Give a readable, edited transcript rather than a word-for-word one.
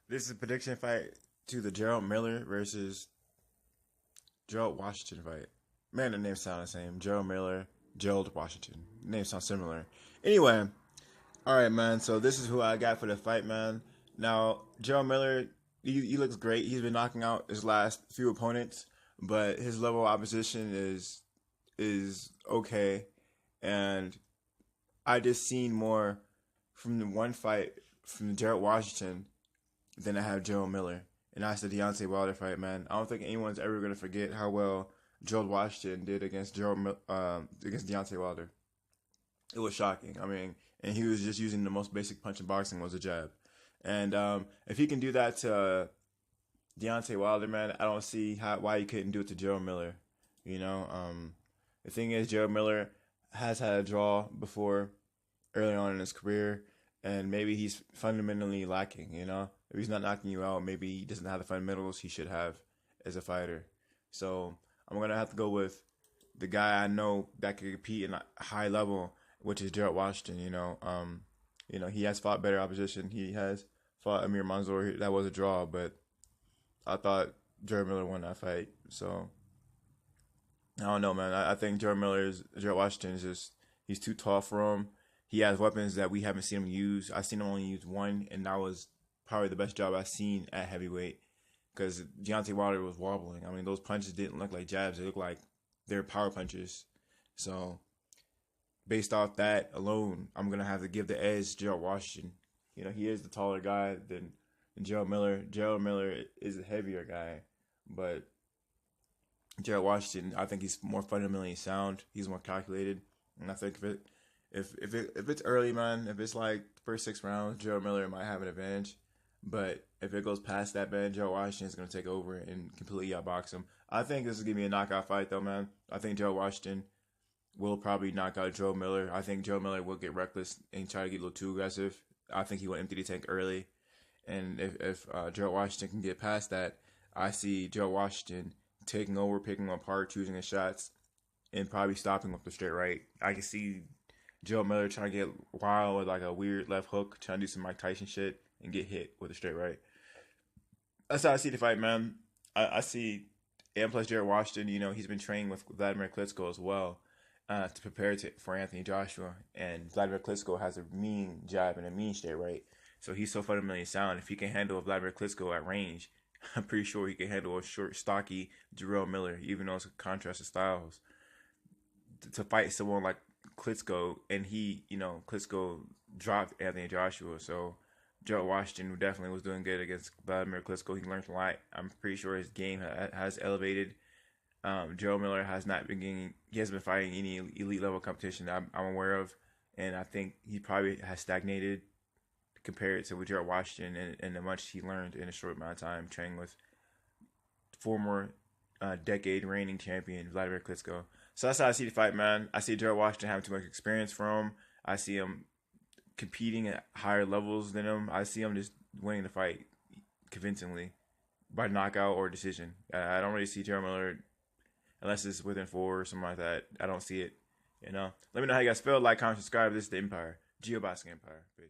This is a prediction fight to the Gerald Miller versus Gerald Washington fight. Man, the names sound the same. Gerald Miller, Gerald Washington. Names sound similar. Anyway, all right, man. So this is who I got for the fight, man. Now, Gerald Miller, he looks great. He's been knocking out his last few opponents, but his level of opposition is okay, and I just seen more from the one fight from Jarrell Washington than I have Gerald Miller. And that's the Deontay Wilder fight, man. I don't think anyone's ever gonna forget how well Gerald Washington did against against Deontay Wilder. It was shocking. I mean, and he was just using the most basic punch in boxing was a jab. And if he can do that to Deontay Wilder, man, I don't see why he couldn't do it to Gerald Miller. You know, the thing is, Gerald Miller has had a draw before early on in his career, and maybe he's fundamentally lacking. You know, if he's not knocking you out, maybe he doesn't have the fundamentals he should have as a fighter. So I'm gonna have to go with the guy I know that can compete in a high level, which is Gerald Washington. He has fought better opposition. He has fought Amir Mansour. That was a draw, but I thought Gerald Miller won that fight. So I don't know, man. I think Gerald Washington is just he's too tall for him. He has weapons that we haven't seen him use. I've seen him only use one, and that was probably the best job I've seen at heavyweight. Because Deontay Wilder was wobbling. I mean, those punches didn't look like jabs; they looked like they're power punches. So, based off that alone, I'm gonna have to give the edge to Gerald Washington. He is the taller guy than Gerald Miller. Gerald Miller is a heavier guy, but Gerald Washington, I think he's more fundamentally sound. He's more calculated, and I think if it's early, man, if it's like the first 6 rounds, Gerald Miller might have an advantage. But if it goes past that, man, Gerald Washington is going to take over and completely outbox him. I think this is going to be a knockout fight, though, man. I think Gerald Washington will probably knock out Gerald Miller. I think Gerald Miller will get reckless and try to get a little too aggressive. I think he will empty the tank early. And if Gerald Washington can get past that, I see Gerald Washington taking over, picking him apart, choosing his shots, and probably stopping with the straight right. I can see Gerald Miller trying to get wild with like a weird left hook, trying to do some Mike Tyson shit, and get hit with a straight right. That's how I see the fight, man. I see, and plus Jared Washington, he's been training with Vladimir Klitschko as well to prepare for Anthony Joshua. And Vladimir Klitschko has a mean jab and a mean straight right. So he's so fundamentally sound. If he can handle Vladimir Klitschko at range, I'm pretty sure he can handle a short, stocky Jarrell Miller, even though it's a contrast of styles. To fight someone like Klitschko, and Klitschko dropped Anthony Joshua, so Gerald Washington definitely was doing good against Vladimir Klitschko. He learned a lot. I'm pretty sure his game has elevated. Gerald Miller has not been he hasn't been fighting any elite level competition that I'm aware of, and I think he probably has stagnated compared to with Gerald Washington and the much he learned in a short amount of time training with former decade reigning champion Vladimir Klitschko. So that's how I see the fight, man. I see Gerald Washington having too much experience for him. I see him competing at higher levels than him. I see him just winning the fight convincingly by knockout or decision. I don't really see Gerald Miller unless it's within 4 or something like that. I don't see it. Let me know how you guys feel. Like, comment, subscribe. This is the Empire. Geoboxing Empire. Peace.